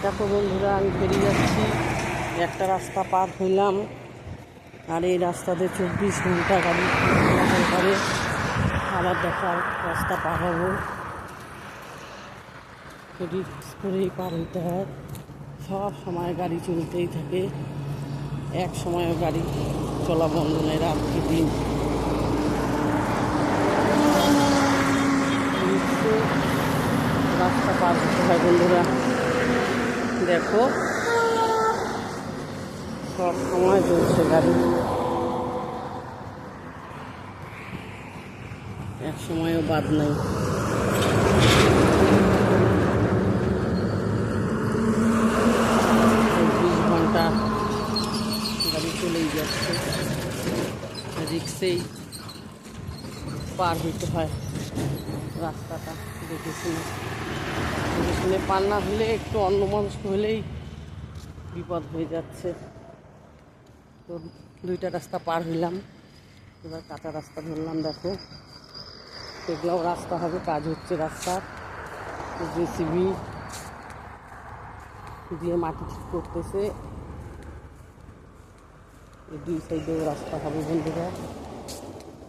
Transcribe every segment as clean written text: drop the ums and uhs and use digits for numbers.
দেখো বন্ধুরা, আমি বেরিয়ে যাচ্ছি। একটা রাস্তা পার হইলাম, আর এই রাস্তাতে 24 ঘন্টা গাড়ি চলাচল করে। আবার দেখার রাস্তা পার হবো, রিস্ক করেই পার হইতে হয়। সব সময় গাড়ি চলতেই থাকে, এক সময়ও গাড়ি চলা বন্ধ নেই, রাত কি দিন। রাস্তা পার হতে হয় বন্ধুরা। দেখো, সব সময় চলছে গাড়ি, এক সময়ও বাদ নেই। 24 ঘন্টা গাড়ি চলেই যাচ্ছে, রিক্সেই পার হইতে হয় রাস্তাটা। দেখে শুনে পার না হলে, একটু অন্য মানুষ হলেই বিপদ হয়ে যাচ্ছে। তো দুইটা রাস্তা পার হইলাম, এবার কাঁচা রাস্তা ধরলাম। দেখো, এগুলোও রাস্তা হবে, কাজ হচ্ছে রাস্তার। জেসিবি দিয়ে মাটি ঠিক করতেছে, এই দুই সাইডেও রাস্তা হবে বন্ধুরা।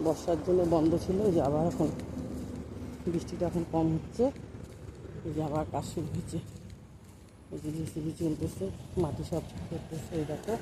বর্ষার জন্য বন্ধ ছিল, যে আবার এখন বৃষ্টিটা এখন কম হচ্ছে, এই যে আবার কাজ শুরু হচ্ছে। এই যে জেসিবি চলতেছে, মাটি সব ঠিক করতেছে। এই দেখো,